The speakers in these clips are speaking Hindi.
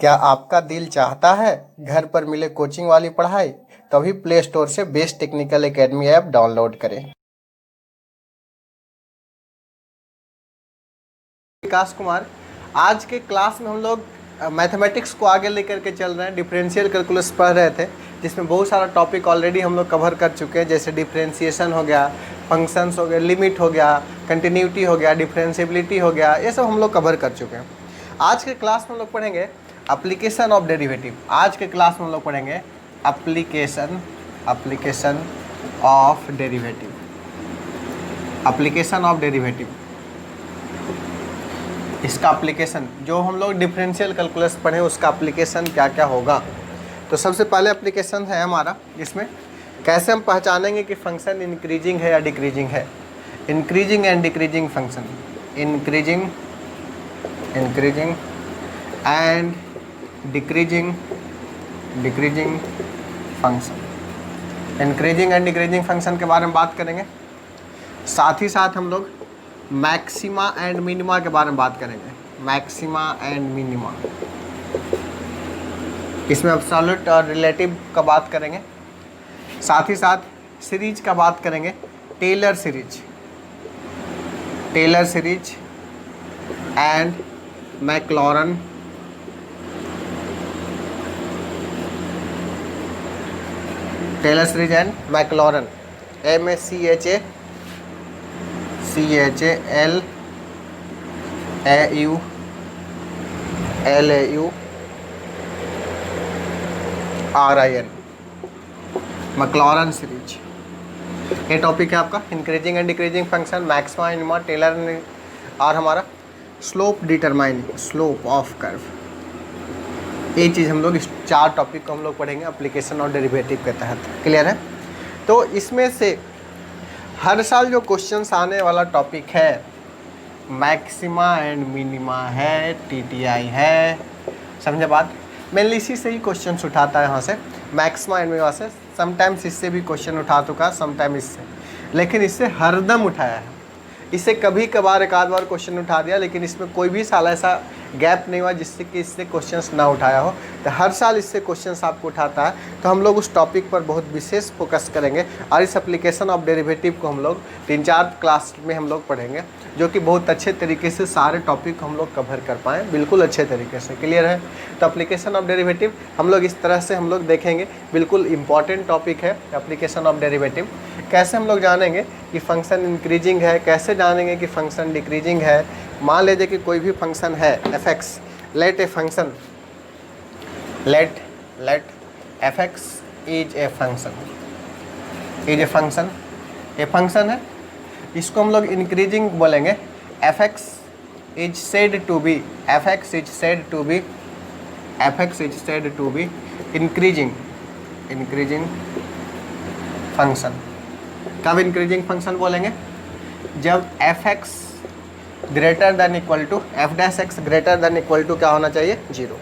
क्या आपका दिल चाहता है घर पर मिले कोचिंग वाली पढ़ाई? तभी प्ले स्टोर से best technical academy app download करें। विकास कुमार, आज के क्लास में हम लोग मैथमेटिक्स को आगे लेकर के चल रहे हैं। डिफरेंशियल कैलकुलस पढ़ रहे थे, जिसमें बहुत सारा टॉपिक ऑलरेडी हम लोग कवर कर चुके हैं, जैसे डिफरेंशिएशन हो गया, फंक्शंस हो गया, लिमिट हो गया, कंटिन्यूटी हो गया, डिफरेंशिएबिलिटी हो गया, ये सब हम लोग कवर कर चुके हैं। आज के क्लास में हम लोग पढ़ेंगे एप्लीकेशन ऑफ डेरिवेटिव। आज के क्लास में हम लोग पढ़ेंगे application of derivative. Application of derivative, इसका एप्लीकेशन जो हम लोग डिफरेंशियल कैलकुलस पढ़े उसका एप्लीकेशन क्या क्या होगा। तो सबसे पहले एप्लीकेशन है हमारा, जिसमें कैसे हम पहचानेंगे कि फंक्शन इंक्रीजिंग है या डिक्रीजिंग है। Increasing and decreasing function, increasing and decreasing function. Increasing and decreasing function के बारे में बात करेंगे। साथ ही साथ हम लोग मैक्सिमा एंड मिनिमा के बारे में बात करेंगे। मैक्सिमा एंड मिनिमा, इसमें एब्सोल्यूट और रिलेटिव का बात करेंगे। साथ ही साथ सीरीज का बात करेंगे, Taylor series and Maclaurin Taylor series and Maclaurin, MACHALAURIN, Maclaurin series. ये टॉपिक है आपका increasing and decreasing function, maxima, minima, Taylor और हमारा slope determining, slope of curve. ये चीज़ हम लोग, इस चार टॉपिक को हम लोग पढ़ेंगे एप्लीकेशन और डेरिवेटिव के तहत। क्लियर है? तो इसमें से हर साल जो क्वेश्चंस आने वाला टॉपिक है मैक्सिमा एंड मिनिमा है, TTI है, समझे बात। मेनली इसी से ही क्वेश्चंस उठाता है यहाँ से, मैक्सिमा एंड मिनिमा से। समटाइम्स इससे भी क्वेश्चन उठा चुका, समटाइम इससे, लेकिन इससे हरदम उठाया है। इससे कभी कभार एक आध बार क्वेश्चन उठा दिया, लेकिन इसमें कोई भी साल ऐसा गैप नहीं हुआ जिससे कि इससे क्वेश्चंस ना उठाया हो। तो हर साल इससे क्वेश्चंस आपको उठाता है। तो हम लोग उस टॉपिक पर बहुत विशेष फोकस करेंगे और इस एप्लीकेशन ऑफ डेरिवेटिव को हम लोग 3-4 क्लास में हम लोग पढ़ेंगे, जो कि बहुत अच्छे तरीके से सारे टॉपिक हम लोग कवर कर पाएँ, बिल्कुल अच्छे तरीके से। क्लियर है? तो एप्लीकेशन ऑफ डेरिवेटिव हम लोग इस तरह से हम लोग देखेंगे, बिल्कुल इंपॉर्टेंट टॉपिक है एप्लीकेशन ऑफ डेरिवेटिव। कैसे हम लोग जानेंगे कि फंक्शन इंक्रीजिंग है, कैसे जानेंगे कि फंक्शन डिक्रीजिंग है। मान लीजिए कि कोई भी फंक्शन है f(x), let a function, let f(x) is a function, a function है। इसको हम लोग इंक्रीजिंग बोलेंगे। f(x) is said to be increasing function. कब इंक्रीजिंग फंक्शन बोलेंगे? जब f(x) greater than equal to f'(x) greater than equal to क्या होना चाहिए? 0।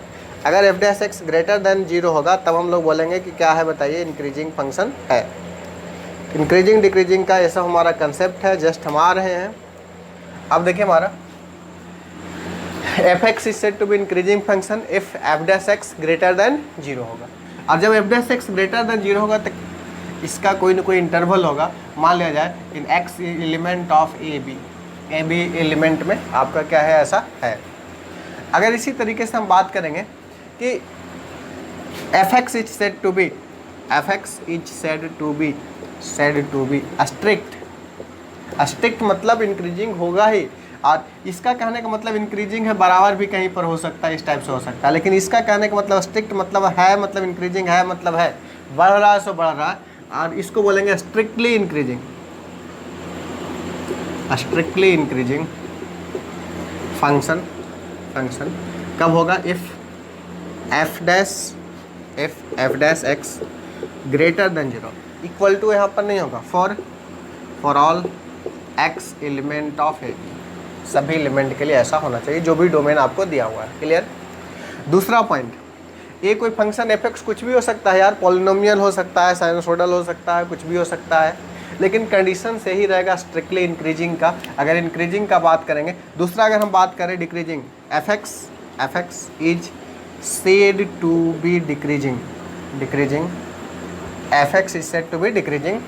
अगर f'(x) ग्रेटर देन 0 होगा तब हम लोग बोलेंगे कि क्या है, बताइए, इंक्रीजिंग फंक्शन है। इंक्रीजिंग डिक्रीजिंग का ऐसा हमारा कंसेप्ट है, जस्ट हम आ रहे हैं। अब देखिए हमारा f(x) is said to be increasing function if f'(x) greater than 0 होगा। और जब f'(x) ग्रेटर देन 0 होगा तो इसका कोई ना कोई इंटरवल होगा। मान लिया जाए in x element of a b element में आपका क्या है, ऐसा है। अगर इसी तरीके से हम बात करेंगे कि f(x) is said to be strict मतलब इंक्रीजिंग होगा ही। और इसका कहने का मतलब इंक्रीजिंग है बराबर भी कहीं पर हो सकता है, इस टाइप से हो सकता है। लेकिन इसका कहने का मतलब स्ट्रिक्ट मतलब है, मतलब इंक्रीजिंग है, मतलब है बढ़ रहा है, सो बढ़ रहा है। और इसको बोलेंगे स्ट्रिक्टली इंक्रीजिंग फंक्शन। कब होगा? If f'(x) greater than 0, equal to यहाँ पर नहीं होगा, for all x element of A, सभी एलिमेंट के लिए ऐसा होना चाहिए जो भी डोमेन आपको दिया हुआ है। क्लियर? दूसरा पॉइंट, ये कोई फंक्शन f(x) कुछ भी हो सकता है यार, पॉलिनोमियल हो सकता है, साइनसोइडल हो सकता है, कुछ भी हो सकता है, लेकिन कंडीशन से ही रहेगा स्ट्रिक्टली इंक्रीजिंग का, अगर इंक्रीजिंग का बात करेंगे। दूसरा अगर हम बात करें decreasing, F x is said to be decreasing, decreasing, fx is said to be decreasing.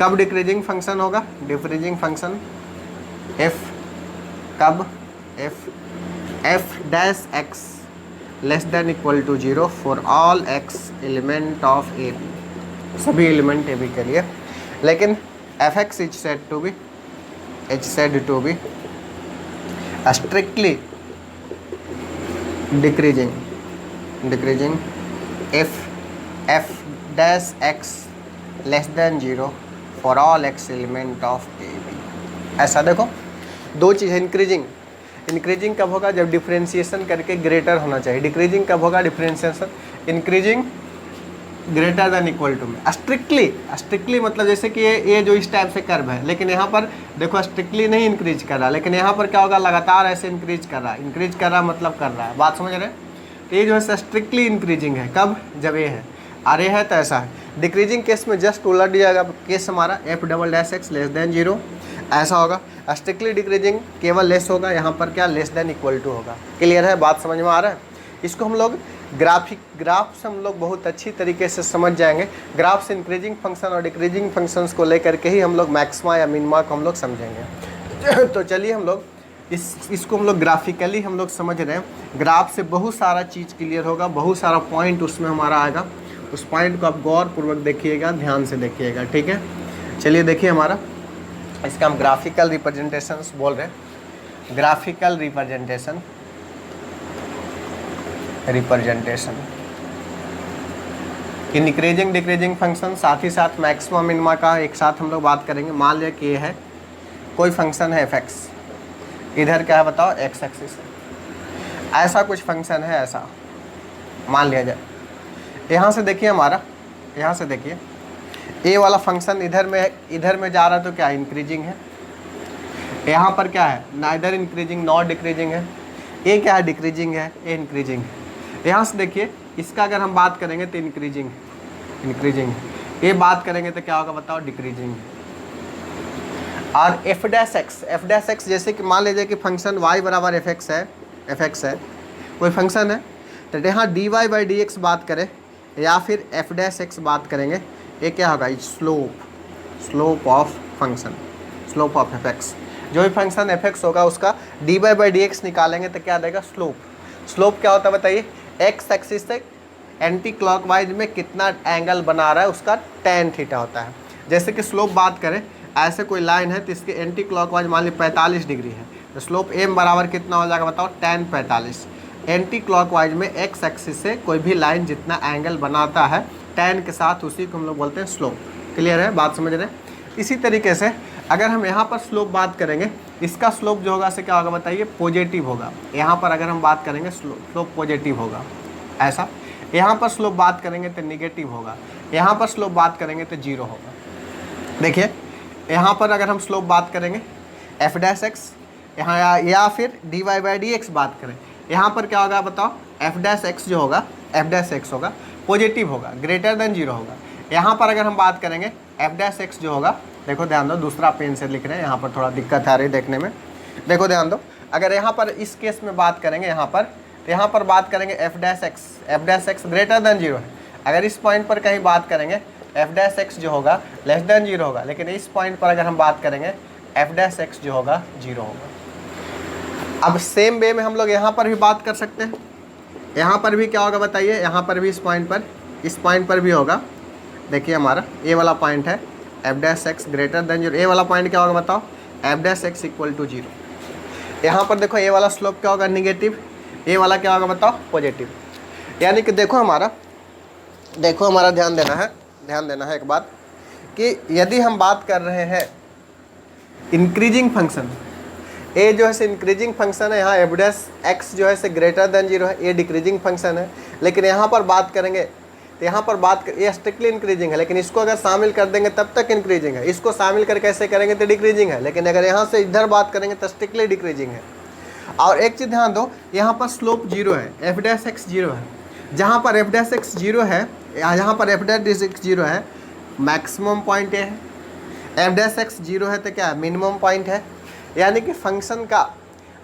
कब डिक्रीजिंग फंक्शन होगा? डिक्रीजिंग फंक्शन f कब f dash x less than equal to 0 for all x element of a b, सभी एलिमेंट ए बी के लिए. लेकिन fx is said to be strictly decreasing f dash x less than 0 for all x element of a b. ऐसा देखो दो चीज़ है. इंक्रीजिंग कब होगा? जब डिफ्रेंशिएशन करके ग्रेटर होना चाहिए. डिक्रीजिंग कब होगा? Differentiation increasing greater than equal to में. स्ट्रिक्टली मतलब जैसे कि ये जो इस टाइप से कर्व है, लेकिन यहाँ पर देखो स्ट्रिक्टली नहीं इंक्रीज कर रहा, लेकिन यहाँ पर क्या होगा? लगातार ऐसे इंक्रीज कर रहा मतलब कर रहा है. बात समझ रहे हैं? तो ये जो है स्ट्रिक्टली इंक्रीजिंग है. कब? जब ये है और ये है तो ऐसा है. डिक्रीजिंग केस में जस्ट उलट जाएगा केस हमारा, f double dash x less than 0 ऐसा होगा. स्ट्रिक्टली डिक्रीजिंग केवल लेस होगा, यहाँ पर क्या? लेस देन इक्वल टू होगा. क्लियर है? बात समझ में आ रहा है? इसको हम लोग ग्राफ से हम लोग बहुत अच्छी तरीके से समझ जाएंगे. ग्राफ से इंक्रीजिंग फंक्शन और डिक्रीजिंग फंक्शंस को लेकर के ही हम लोग मैक्सिमा या मिनिमा को हम लोग समझेंगे. तो चलिए हम लोग इसको हम लोग ग्राफिकली हम लोग समझ रहे हैं. ग्राफ से बहुत सारा चीज़ क्लियर होगा, बहुत सारा पॉइंट उसमें हमारा आएगा. उस पॉइंट को आप गौरपूर्वक देखिएगा, ध्यान से देखिएगा. ठीक है, चलिए देखिए हमारा इसका हम ग्राफिकल रिप्रेजेंटेशंस बोल रहे हैं. Graphical representation increasing decreasing function, साथ ही साथ मैक्सिमा मिनिमा का एक साथ हम लोग बात करेंगे. मान लिया कि ये है कोई फंक्शन है fx, इधर क्या है बताओ? x एक्सिस है. ऐसा कुछ फंक्शन है, ऐसा मान लिया जाए. यहाँ से देखिए हमारा, यहाँ से देखिए ए वाला फंक्शन इधर में जा रहा है तो क्या इंक्रीजिंग है. यहाँ पर क्या है? नाइदर इंक्रीजिंग नॉट डिक्रीजिंग है. ए क्या है? डिक्रीजिंग है, ए इंक्रीजिंग है. यहाँ से देखिए इसका अगर हम बात करेंगे तो इंक्रीजिंग है. ये बात करेंगे तो क्या होगा बताओ? डिक्रीजिंग है. और एफ डैश एक्स जैसे कि मान लीजिए कि फंक्शन y बराबर एफ एक्स है कोई फंक्शन है, तो यहाँ dy बाई डी एक्स बात करें या फिर एफ डैश एक्स बात करेंगे, ये क्या होगा? Slope of function, slope of F x. जो भी फंक्शन एफ एक्स होगा उसका dy बाई डी एक्स निकालेंगे तो क्या देगा? स्लोप क्या होता है बताइए? एक्स एक्सिस से एंटी क्लॉकवाइज में कितना एंगल बना रहा है उसका tan थीटा होता है. जैसे कि स्लोप बात करें, ऐसे कोई लाइन है तो इसके एंटी क्लॉकवाइज मान ली 45 डिग्री है, तो स्लोप m बराबर कितना हो जाएगा बताओ? tan 45. एंटी क्लॉकवाइज में एक्स एक्सिस से कोई भी लाइन जितना एंगल बनाता है tan के साथ, उसी को हम लोग बोलते हैं स्लोप. क्लियर है? बात समझ रहे हैं? इसी तरीके से अगर हम यहाँ पर स्लोप बात करेंगे, इसका स्लोप जो होगा से क्या होगा बताइए? पॉजिटिव होगा. यहाँ पर अगर हम बात करेंगे स्लोप पॉजिटिव होगा ऐसा. यहाँ पर स्लोप बात करेंगे तो निगेटिव होगा. यहाँ पर स्लोप बात करेंगे तो 0 होगा. देखिए यहाँ पर अगर हम स्लोप बात करेंगे एफ डैश एक्स यहाँ या फिर d y by d x बात करें, यहाँ पर क्या होगा बताओ? एफ डैश एक्स जो होगा, एफ डैश एक्स होगा पॉजिटिव होगा, ग्रेटर देन 0 होगा. यहाँ पर अगर हम बात करेंगे एफ डैश एक्स जो होगा, देखो ध्यान दो, दूसरा पेन से लिख रहे हैं, यहाँ पर थोड़ा दिक्कत आ रही है देखने में. देखो ध्यान दो, अगर यहाँ पर इस केस में बात करेंगे यहाँ पर, तो यहाँ पर बात करेंगे F dash x greater than 0 है. अगर इस पॉइंट पर कहीं बात करेंगे एफ डैश एक्स जो होगा लेस देन 0 होगा, लेकिन इस पॉइंट पर अगर हम बात करेंगे एफ डैश एक्स जो होगा 0 होगा. अब सेम वे में हम लोग यहाँ पर भी बात कर सकते हैं. यहाँ पर भी क्या होगा बताइए? यहाँ पर भी इस पॉइंट पर भी होगा. देखिए हमारा ए वाला पॉइंट है f dash x greater than 0. A वाला पॉइंट क्या होगा बताओ? F dash x equal to 0. यहाँ पर देखो ए वाला स्लोप क्या होगा? निगेटिव. ए वाला क्या होगा बताओ? पॉजिटिव. यानी कि देखो हमारा ध्यान देना है एक बात कि यदि हम बात कर रहे हैं इंक्रीजिंग फंक्शन, ए जो है से इंक्रीजिंग फंक्शन है, यहाँ एफ डैश एक्स जो है से ग्रेटर देन 0 है, ए डिक्रीजिंग फंक्शन है. लेकिन यहाँ पर बात करेंगे तो यहाँ पर ये स्ट्रिक्टली इंक्रीजिंग है, लेकिन इसको अगर शामिल कर देंगे तब तक इंक्रीजिंग है. इसको शामिल कर कैसे करेंगे तो डिक्रीजिंग है, लेकिन अगर यहाँ से इधर बात करेंगे तो स्ट्रिक्टली डिक्रीजिंग है. और एक चीज़ ध्यान दो, यहाँ पर स्लोप 0 है, एफ डैश एक्स 0 है. जहाँ पर एफ डैश एक्स 0 है, यहाँ पर एफ डैश एक्स 0 है, मैक्सिमम पॉइंट ये है. एफ डैश एक्स 0 है तो क्या है? मिनिमम पॉइंट है. यानी कि फंक्शन का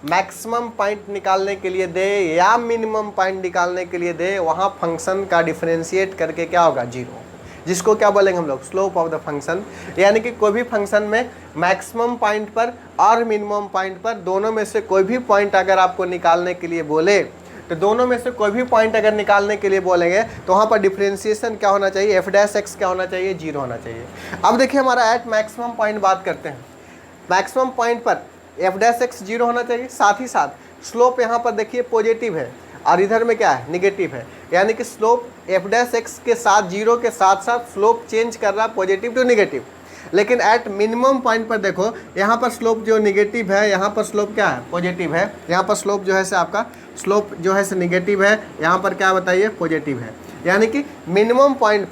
मैक्सिमम पॉइंट निकालने के लिए दे या मिनिमम पॉइंट निकालने के लिए दे, वहाँ फंक्शन का डिफरेंशिएट करके क्या होगा, जीरो, जिसको क्या बोलेंगे हम लोग, स्लोप ऑफ द फंक्शन। यानी कि कोई भी फंक्शन में मैक्सिमम पॉइंट पर और मिनिमम पॉइंट पर दोनों में से कोई भी पॉइंट अगर आपको निकालने के लिए बोले, तो दोनों में से कोई भी पॉइंट अगर निकालने के लिए बोलेंगे तो वहाँ पर डिफरेंशिएशन क्या होना चाहिए, एफ डैश एक्स क्या होना चाहिए, जीरो होना चाहिए। अब देखिए हमारा एट मैक्सिमम पॉइंट बात करते हैं, मैक्सिमम पॉइंट पर एफ डैश एक्स जीरो होना चाहिए, साथ ही साथ स्लोप यहाँ पर देखिए पॉजिटिव है और इधर में क्या है, निगेटिव है। यानी कि स्लोप एफ डैश एक्स के साथ जीरो के साथ साथ स्लोप चेंज कर रहा है पॉजिटिव टू निगेटिव। लेकिन एट मिनिमम पॉइंट पर देखो, यहाँ पर स्लोप जो निगेटिव है, यहाँ पर स्लोप क्या है, पॉजिटिव है। यहाँ पर स्लोप जो है से आपका स्लोप जो है से निगेटिव है, यहाँ पर क्या बताइए, पॉजिटिव है। यानी कि मिनिमम पॉइंट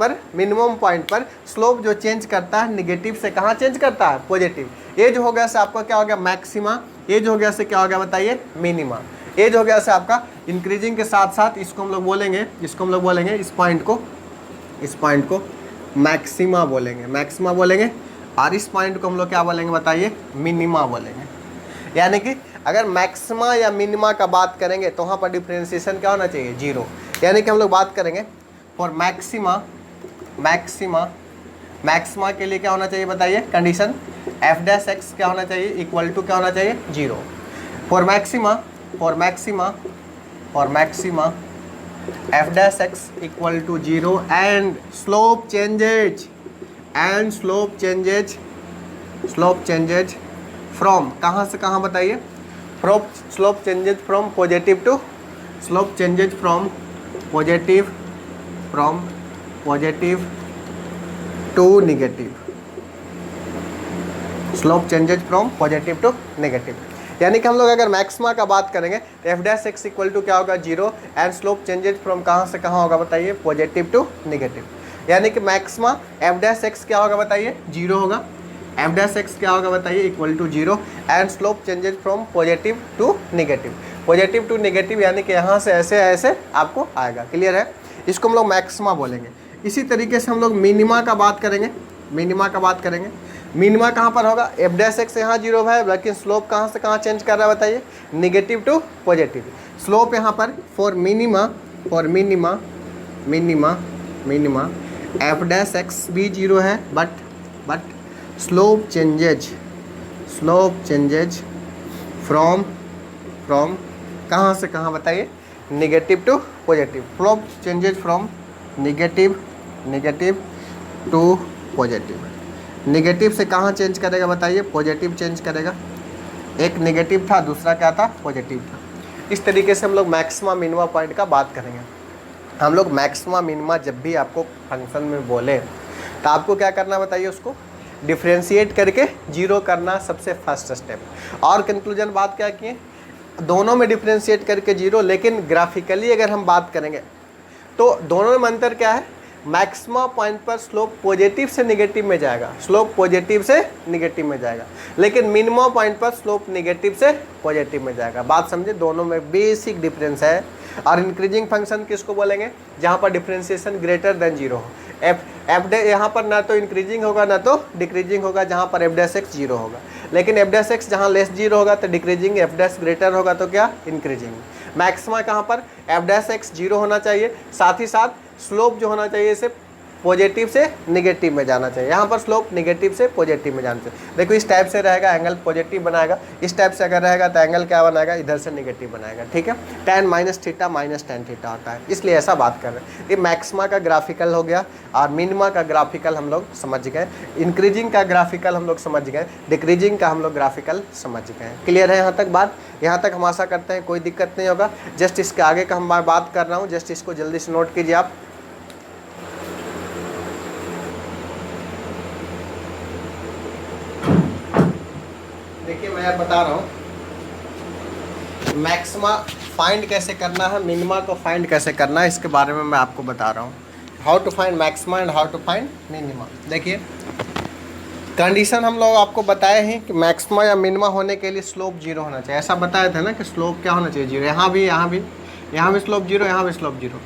पर स्लोप जो चेंज करता है निगेटिव से कहाँ चेंज करता है, पॉजिटिव। ये जो हो गया से आपका क्या हो गया, मैक्सिमा। ये जो हो गया से क्या हो गया बताइए, मिनिमा। ये जो हो गया से आपका इंक्रीजिंग के साथ साथ इसको हम लोग बोलेंगे, इस पॉइंट को मैक्सिमा बोलेंगे, और इस पॉइंट को हम लोग क्या बोलेंगे बताइए, मिनिमा बोलेंगे। यानी कि अगर मैक्सिमा या मिनिमा का बात करेंगे तो वहाँ पर डिफरेंशिएशन क्या होना चाहिए, जीरो। यानी कि हम लोग बात करेंगे फॉर मैक्सिमा के लिए क्या होना चाहिए बताइए, कंडीशन एफ डैश एक्स क्या होना चाहिए, इक्वल टू क्या होना चाहिए, zero. For maxima f dash x equal to zero and slope changes from कहाँ से कहाँ बताइए, slope changes from positive to negative, slope changes from positive to negative. यानी कि हम लोग अगर मैक्सिमा का बात करेंगे तो f dash x equal to क्या होगा, zero and slope changes from कहाँ से कहाँ होगा बताइए, पॉजिटिव टू नेगेटिव। यानी कि मैक्सिमा एफ डैश एक्स क्या होगा बताइए, जीरो होगा, एफ डैश एक्स क्या होगा बताइए, equal to zero and slope changes from positive to negative. यानी कि यहाँ से ऐसे आपको आएगा, क्लियर है। इसको हम लोग मैक्सिमा बोलेंगे। इसी तरीके से हम लोग मिनिमा का बात करेंगे, मिनिमा कहाँ पर होगा, एफ डैश एक्स यहाँ जीरो है, लेकिन स्लोप कहाँ से कहाँ चेंज कर रहा है बताइए, निगेटिव टू पॉजिटिव। स्लोप यहाँ पर for minima f dash x भी जीरो है, बट स्लोप चेंजेज फ्रॉम कहाँ से कहाँ बताइए, negative to positive. Slope changes from negative to positive. Negative से कहाँ चेंज करेगा बताइए, पॉजिटिव चेंज करेगा। एक निगेटिव था, दूसरा क्या था, पॉजिटिव था। इस तरीके से हम लोग मैक्सिमा मिनिमा पॉइंट का बात करेंगे। हम लोग मैक्सिमा मिनिमा जब भी आपको फंक्शन में बोले तो आपको क्या करना बताइए, उसको डिफ्रेंशिएट करके जीरो करना सबसे फर्स्ट स्टेप। और कंक्लूजन बात क्या किए, दोनों में डिफ्रेंशिएट करके जीरो। लेकिन ग्राफिकली अगर हम बात करेंगे तो दोनों में अंतर क्या है, मैक्सिमा पॉइंट पर स्लोप पॉजिटिव से निगेटिव में जाएगा, लेकिन मिनिमा पॉइंट पर स्लोप निगेटिव से पॉजिटिव में जाएगा। बात समझे, दोनों में बेसिक डिफरेंस है। और इंक्रीजिंग फंक्शन किसको बोलेंगे, जहाँ पर डिफरेंशिएशन ग्रेटर देन जीरो हो। एफ डे यहाँ पर ना तो इंक्रीजिंग होगा ना तो डिक्रीजिंग होगा, जहाँ पर एफ डैश एक्स जीरो होगा। लेकिन एफ डैश एक्स जहाँ लेस जीरो होगा तो डिक्रीजिंग, एफ डैश ग्रेटर होगा तो क्या, इंक्रीजिंग। मैक्सिमा कहाँ पर, एफ डैश एक्स जीरो होना चाहिए, साथ ही साथ स्लोप जो होना चाहिए इसे पॉजिटिव से निगेटिव में जाना चाहिए। यहाँ पर स्लोप निगेटिव से पॉजिटिव में जाना चाहिए। देखो इस टाइप से रहेगा, एंगल पॉजिटिव बनाएगा। इस टाइप से अगर रहेगा तो एंगल क्या बनाएगा, इधर से निगेटिव बनाएगा। ठीक है, tan minus theta minus tan theta होता है, इसलिए ऐसा बात कर रहे हैं। ये मैक्सिमा का ग्राफिकल हो गया और मिनिमा का ग्राफिकल हम लोग समझ गए, इंक्रीजिंग का ग्राफिकल हम लोग समझ गए, डिक्रीजिंग का हम लोग ग्राफिकल समझ गए। क्लियर है यहाँ तक बात? यहाँ तक हम आशा करते हैं कोई दिक्कत नहीं होगा। जस्ट इसके आगे का हम बात कर रहा हूँ, जस्ट इसको जल्दी से नोट कीजिए आप। देखिए मैं बता रहा हूँ मैक्सिमा फाइंड कैसे करना है, मिनिमा को फाइंड कैसे करना है, इसके बारे में मैं आपको बता रहा हूँ। How to find maxima and how to find minima. देखिए कंडीशन हम लोग आपको बताए हैं कि मैक्सिमा या मिनिमा होने के लिए स्लोप जीरो होना चाहिए। ऐसा बताया था ना कि स्लोप क्या होना चाहिए, जीरो। यहाँ भी स्लोप जीरो, यहाँ भी स्लोप जीरो।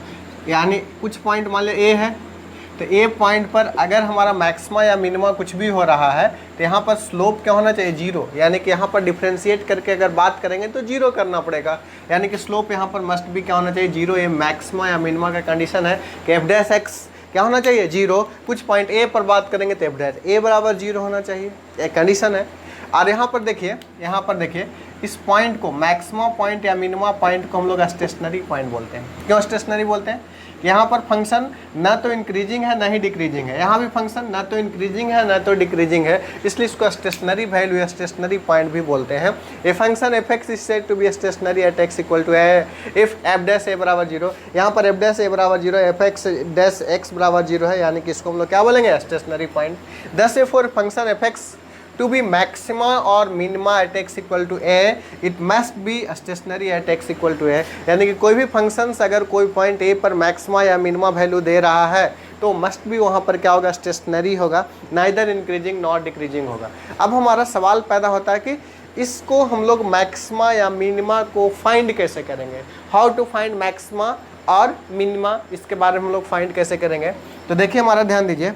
यानी कुछ पॉइंट मान लिया ए है तो तो ए पॉइंट पर अगर हमारा मैक्सिमा या मिनिमा कुछ भी हो रहा है तो यहाँ पर स्लोप क्या होना चाहिए, जीरो। यानी कि यहाँ पर डिफ्रेंशिएट करके अगर बात करेंगे तो जीरो करना पड़ेगा, यानी कि स्लोप यहाँ पर मस्ट भी क्या होना चाहिए, जीरो। ये मैक्सिमा या मिनिमा का कंडीशन है कि एफ डैश एक्स क्या होना चाहिए, जीरो। कुछ पॉइंट ए पर बात करेंगे तो एफ डैश ए बराबर जीरो होना चाहिए, एक कंडीशन है। और यहाँ पर देखिए इस पॉइंट को, मैक्सिमा पॉइंट या मिनिमा पॉइंट को हम लोग स्टेशनरी पॉइंट बोलते हैं। क्यों स्टेशनरी बोलते हैं, यहाँ पर फंक्शन ना तो इंक्रीजिंग है ना ही डिक्रीजिंग है, यहाँ भी फंक्शन ना तो इंक्रीजिंग है ना तो डिक्रीजिंग है, इसलिए इसको स्टेशनरी वैल्यू या स्टेशनरी पॉइंट भी बोलते हैं। A function f x is said to be stationary at x equal to a if f dash a बराबर जीरो। यहाँ पर एफ डैश ए बराबर zero, f x dash x बराबर जीरो है, यानी कि इसको हम लोग क्या बोलेंगे, स्टेशनरी पॉइंट। दस A for function f x to be maxima or minima at x equal to a, it must be stationary at x equal to a। यानी कि कोई भी फंक्शंस अगर कोई पॉइंट a पर मैक्सिमा या मिनिमा वैल्यू दे रहा है तो मस्ट भी वहाँ पर क्या होगा, स्टेशनरी होगा, नाइदर इंक्रीजिंग नॉट डिक्रीजिंग होगा। अब हमारा सवाल पैदा होता है कि इसको हम लोग मैक्सिमा या मिनिमा को फाइंड कैसे करेंगे, हाउ टू फाइंड मैक्सिमा और मिनिमा, इसके बारे में हम लोग फाइंड कैसे करेंगे। तो देखिए हमारा ध्यान दीजिए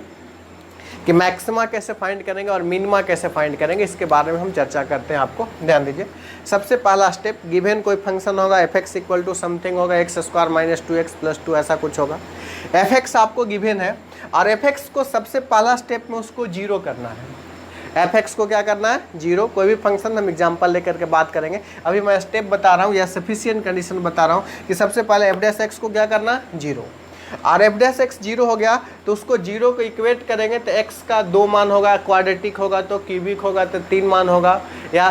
कि मैक्सिमा कैसे फाइंड करेंगे और मिनिमा कैसे फाइंड करेंगे, इसके बारे में हम चर्चा करते हैं। आपको ध्यान दीजिए, सबसे पहला स्टेप, गिवन कोई फंक्शन होगा f x equal to something होगा x square minus 2x plus 2 ऐसा कुछ होगा। एफ एक्स आपको गिवन है और एफ एक्स को सबसे पहला स्टेप में उसको जीरो करना है। एफ एक्स को क्या करना है, जीरो। कोई भी फंक्शन हम एग्जाम्पल लेकर के बात करेंगे, अभी मैं स्टेप बता रहा हूँ या सफिशियंट कंडीशन बता रहा हूँ कि सबसे पहले एफ डैश एक्स को क्या करना है, जीरो। और एफ डैश एक्स जीरो हो गया तो उसको जीरो को इक्वेट करेंगे तो एक्स का 2 मान होगा, क्वाड्रेटिक होगा तो क्यूबिक होगा तो 3 मान होगा, या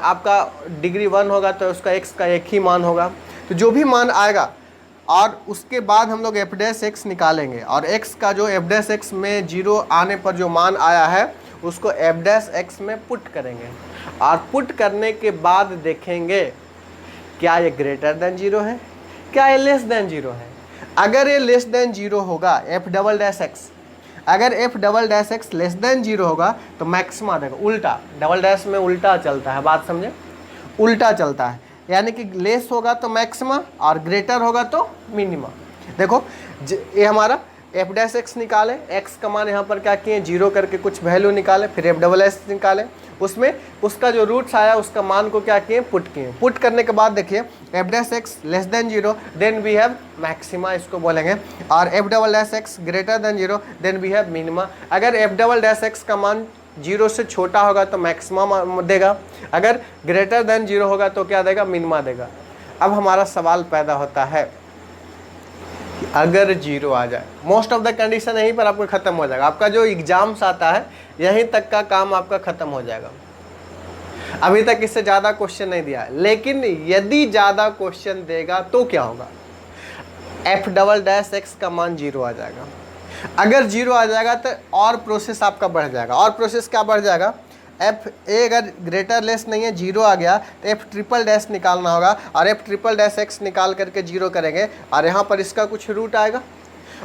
आपका डिग्री 1 होगा तो उसका एक्स का 1 ही मान होगा। तो जो भी मान आएगा और उसके बाद हम लोग एफ डैश एक्स निकालेंगे और एक्स का जो एफ डैश एक्स में जीरो आने पर जो मान आया है उसको एफ डैश एक्स में पुट करेंगे और पुट करने के बाद देखेंगे क्या ये ग्रेटर देन जीरो है, क्या ये लेस देन जीरो है। अगर ये लेस देन जीरो होगा एफ डबल डैश एक्स, अगर f double dash x less than zero होगा तो मैक्सिमा देगा, उल्टा डबल डैश में उल्टा चलता है, बात समझे, उल्टा चलता है। यानी कि लेस होगा तो मैक्सिमा और ग्रेटर होगा तो मिनिमा। देखो ये हमारा एफ डैश एक्स निकाले, एक्स का मान यहाँ पर क्या किए, जीरो करके कुछ वैल्यू निकाले, फिर एफ डबल एस निकाले, उसमें उसका जो रूट्स आया उसका मान को क्या किए, पुट किए। पुट करने के बाद देखिए f dash x less than zero then we have maxima इसको बोलेंगे, और f double dash x greater than zero then we have minima. अगर एफ डबल डैश एक्स का मान जीरो से छोटा होगा तो मैक्सिमा देगा, अगर ग्रेटर देन जीरो होगा तो क्या देगा, मिनिमा देगा। अब हमारा सवाल पैदा होता है अगर जीरो आ जाए, मोस्ट ऑफ द कंडीशन यहीं पर आपको खत्म हो जाएगा, आपका जो एग्जाम्स आता है यहीं तक का काम आपका खत्म हो जाएगा। अभी तक इससे ज़्यादा क्वेश्चन नहीं दिया है, लेकिन यदि ज़्यादा क्वेश्चन देगा तो क्या होगा, एफ डबल डैश एक्स का मान जीरो आ जाएगा। अगर जीरो आ जाएगा तो और प्रोसेस आपका बढ़ जाएगा, और प्रोसेस क्या बढ़ जाएगा, एफ ए अगर ग्रेटर लेस नहीं है, जीरो आ गया तो एफ ट्रिपल डैश निकालना होगा, और एफ ट्रिपल डैश एक्स निकाल करके जीरो करेंगे और यहाँ पर इसका कुछ रूट आएगा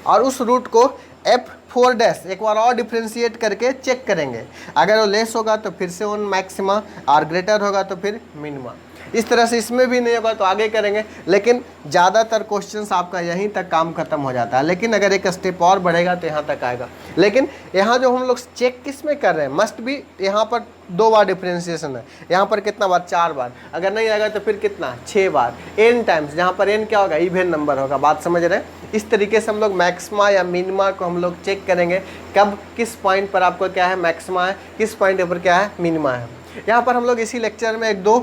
और उस रूट को एफ फोर डैश एक बार और डिफ्रेंशिएट करके चेक करेंगे। अगर वो लेस होगा तो फिर से वन मैक्सिमा और ग्रेटर होगा तो फिर मिनिमा। इस तरह से इसमें भी नहीं होगा तो आगे करेंगे, लेकिन ज़्यादातर क्वेश्चंस आपका यहीं तक काम खत्म हो जाता है। लेकिन अगर एक स्टेप और बढ़ेगा तो यहाँ तक आएगा। लेकिन यहाँ जो हम लोग चेक किस में कर रहे हैं, मस्ट भी यहाँ पर 2 बार डिफ्रेंशिएशन है, यहाँ पर कितना बार, 4 बार, अगर नहीं आएगा तो फिर कितना, 6 बार, n टाइम्स, जहाँ पर n क्या होगा, इवन नंबर होगा। बात समझ रहे हैं। इस तरीके से हम लोग मैक्सिमा या मिनिमा को हम लोग चेक करेंगे, कब किस पॉइंट पर आपको क्या है मैक्सिमा है, किस पॉइंट पर क्या है मिनिमा है। यहाँ पर हम लोग इसी लेक्चर में 1-2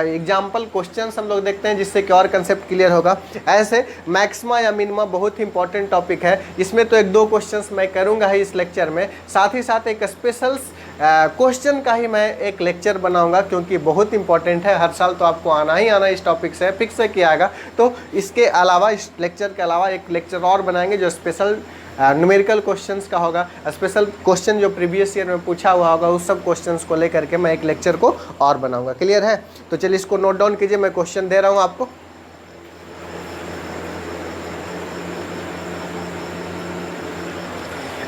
एग्जाम्पल क्वेश्चंस हम लोग देखते हैं जिससे कि और कंसेप्ट क्लियर होगा। ऐसे मैक्सिमा या मिनिमा बहुत ही इंपॉर्टेंट टॉपिक है, इसमें तो 1-2 क्वेश्चंस मैं करूँगा ही इस लेक्चर में, साथ ही साथ एक स्पेशल क्वेश्चन का ही मैं एक लेक्चर बनाऊंगा क्योंकि बहुत इंपॉर्टेंट है। हर साल तो आपको आना ही आना इस टॉपिक से फिक्स से किया आएगा। तो इसके अलावा, इस लेक्चर के अलावा एक लेक्चर और बनाएंगे जो स्पेशल न्यूमेरिकल क्वेश्चंस का होगा, स्पेशल क्वेश्चन जो प्रीवियस ईयर में पूछा हुआ होगा उस सब क्वेश्चंस को लेकर के मैं एक लेक्चर को और बनाऊंगा। क्लियर है? तो चलिए इसको नोट डाउन कीजिए, मैं क्वेश्चन दे रहा हूं आपको।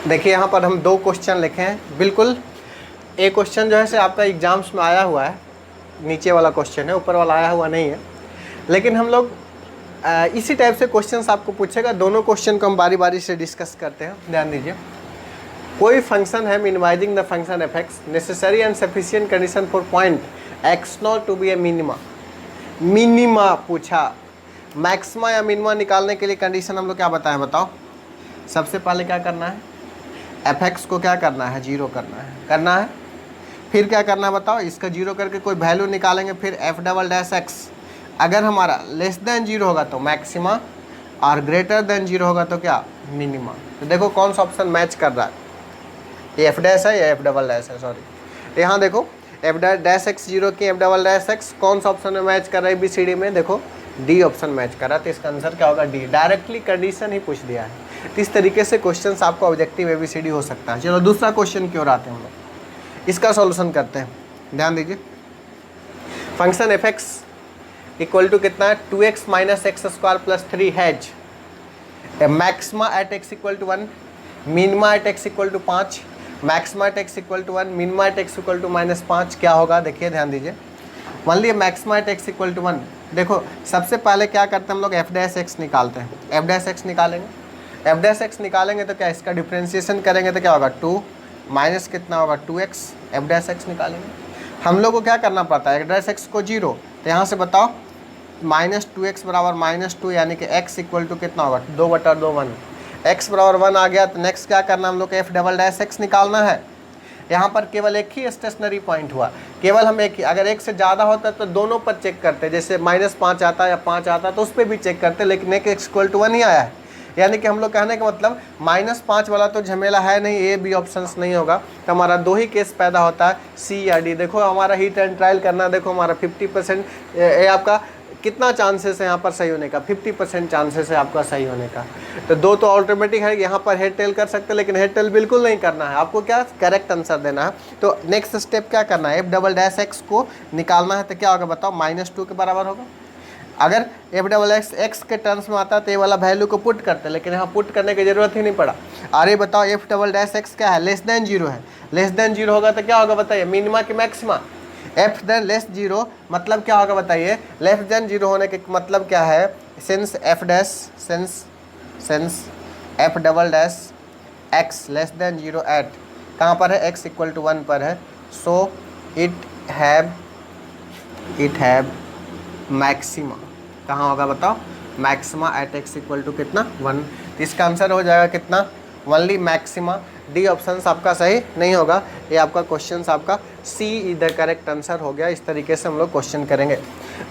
देखिए यहाँ पर हम 2 क्वेश्चन लिखे हैं, बिल्कुल एक क्वेश्चन जो है से आपका एग्जाम्स में आया हुआ है, नीचे वाला क्वेश्चन है, ऊपर वाला आया हुआ नहीं है। लेकिन हम लोग इसी टाइप से क्वेश्चंस आपको पूछेगा। दोनों क्वेश्चन को हम बारी बारी से डिस्कस करते हैं, ध्यान दीजिए। कोई फंक्शन है minimising the function f x, necessary and sufficient condition for point x not to be a minima. Minima पूछा, मैक्सिमा या मिनिमा निकालने के लिए कंडीशन हम लोग क्या बताएं, बताओ। सबसे पहले क्या करना है, एफ एक्स को क्या करना है, जीरो करना है। फिर क्या करना है बताओ, इसका जीरो करके कोई वैल्यू निकालेंगे। फिर एफ डबल डैश एक्स अगर हमारा लेस देन जीरो होगा तो मैक्सिमा, और ग्रेटर देन जीरो होगा तो क्या, मिनिमा। तो देखो कौन सा ऑप्शन मैच कर रहा है, ये एफ डैश है या एफ डबल डैश है, सॉरी। यहाँ देखो एफ डैश एक्स जीरो की एफ डबल डैश एक्स कौन सा ऑप्शन में मैच कर रहा है, ABCD में देखो डी ऑप्शन मैच कर रहा है। तो इसका आंसर क्या होगा, डी। डायरेक्टली कंडीशन ही पूछ दिया है। तो इस तरीके से क्वेश्चन आपको ऑब्जेक्टिव ABCD हो सकता है। चलो दूसरा क्वेश्चन की ओर आते हैं हम लोग, इसका सॉल्यूशन करते हैं। ध्यान दीजिए, function f x equal to कितना है, 2x minus x square plus 3 has maxima at x equal to 1, minima at x equal to 5, maxima at x equal to 1, minima at x equal to -5। क्या होगा देखिए, ध्यान दीजिए। मान लिया maxima at x equal to 1, देखो सबसे पहले क्या करते हैं हम लोग, एफ डैश एक्स निकालते हैं। एफ डैश एक्स निकालेंगे, एफ डैश एक्स निकालेंगे तो क्या इसका डिफ्रेंशिएशन करेंगे तो क्या होगा, 2 माइनस कितना होगा 2x, एफ डैश एक्स निकालेंगे। हम लोग को क्या करना पड़ता है, एफ डैश एक्स को जीरो, तो यहाँ से बताओ -2x बराबर -2, यानी कि x इक्वल टू कितना होगा 2/2 1। x बराबर 1 आ गया तो नेक्स्ट क्या करना हम लोग को, एफ डबल डैश एक्स निकालना है। यहाँ पर केवल एक ही स्टेशनरी पॉइंट हुआ, केवल हम एक ही, अगर एक से ज़्यादा होता तो दोनों पर चेक करते, जैसे -5 आता या 5 आता तो उस पर भी चेक करते, लेकिन एक x इक्वल टू 1 ही आया है। यानी कि हम लोग कहने का मतलब -5 वाला तो झमेला है नहीं, ए बी ऑप्शंस नहीं होगा, तो हमारा दो ही केस पैदा होता है, सी या डी। देखो हमारा हीट एंड ट्रायल करना, देखो हमारा 50% ये आपका कितना चांसेस है यहाँ पर सही होने का, 50% चांसेस है आपका सही होने का। तो दो तो ऑटोमेटिक है, यहाँ पर हेड टेल कर सकते हैं, लेकिन हेड टेल बिल्कुल नहीं करना है, आपको क्या करेक्ट आंसर देना है। तो नेक्स्ट स्टेप क्या करना है, एफ डबल डैश एक्स को निकालना है। तो क्या होगा बताओ, -2 के बराबर होगा। अगर एफ डबल एक्स के टर्म्स में आता है तो ये वाला वैल्यू को पुट करते हैं, लेकिन यहाँ पुट करने की जरूरत ही नहीं पड़ा। अरे बताओ एफ डबल डैश एक्स क्या है, लेस देन जीरो है। लेस देन जीरो होगा तो क्या होगा बताइए, मिनिमा की maxima. F than less zero मतलब क्या होगा बताइए, लेस देन जीरो होने के मतलब क्या है, since f dash since f double dash x less than zero at कहाँ पर है, एक्स इक्वल टू 1 पर है। सो इट हैव मैक्सिमा, कहाँ होगा बताओ, maxima at x equal to कितना 1। तो इसका आंसर हो जाएगा कितना, ओनली मैक्सिमा। डी ऑप्शन आपका सही नहीं होगा, ये आपका क्वेश्चन आपका सी इधर करेक्ट आंसर हो गया। इस तरीके से हम लोग क्वेश्चन करेंगे।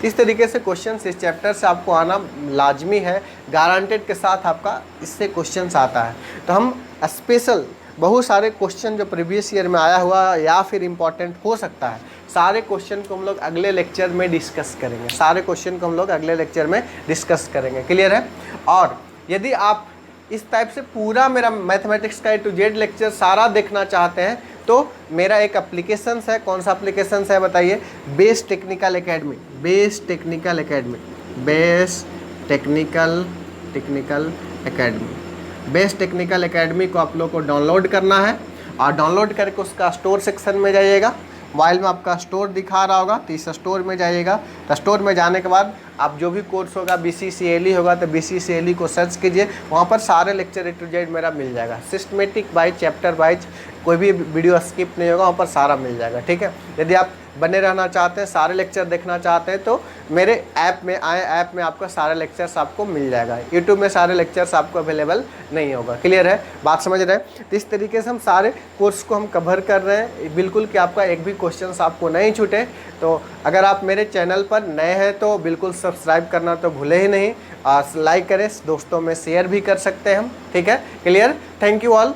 इस तरीके से क्वेश्चन इस चैप्टर से आपको आना लाजमी है, गारंटेड के साथ आपका इससे क्वेश्चन आता है। तो हम स्पेशल बहुत सारे क्वेश्चन जो प्रीवियस ईयर में आया हुआ या फिर इम्पॉर्टेंट हो सकता है, सारे क्वेश्चन को हम लोग अगले लेक्चर में डिस्कस करेंगे। सारे क्वेश्चन को हम लोग अगले लेक्चर में डिस्कस करेंगे, क्लियर है। और यदि आप इस टाइप से पूरा मेरा मैथमेटिक्स का A to Z लेक्चर सारा देखना चाहते हैं तो मेरा एक एप्लीकेशन है, कौन सा एप्लीकेशन है बताइए, base technical academy. Base technical academy base technical academy को आप लोग को डाउनलोड करना है, और डाउनलोड करके उसका स्टोर सेक्शन में जाइएगा। मोबाइल में आपका स्टोर दिखा रहा होगा तो इस स्टोर में जाइएगा। तो स्टोर में जाने के बाद आप जो भी कोर्स होगा, BCCLE होगा तो BCCLE को सर्च कीजिए, वहाँ पर सारे लेक्चर A to Z मेरा मिल जाएगा, सिस्टमेटिक वाइज, चैप्टर वाइज, कोई भी वीडियो स्किप नहीं होगा, वहाँ पर सारा मिल जाएगा, ठीक है। यदि आप बने रहना चाहते हैं, सारे लेक्चर देखना चाहते हैं तो मेरे ऐप में आए, ऐप में आपका सारे लेक्चर्स आपको मिल जाएगा। यूट्यूब में सारे लेक्चर्स आपको अवेलेबल नहीं होगा, क्लियर है, बात समझ रहे हैं। तो इस तरीके से हम सारे कोर्स को हम कवर कर रहे हैं, बिल्कुल कि आपका एक भी क्वेश्चन आपको नहीं छूटे। तो अगर आप मेरे चैनल पर नए हैं तो बिल्कुल सब्सक्राइब करना तो भूले ही नहीं, और लाइक करें, दोस्तों में शेयर भी कर सकते हैं हम, ठीक है, क्लियर। Thank you all.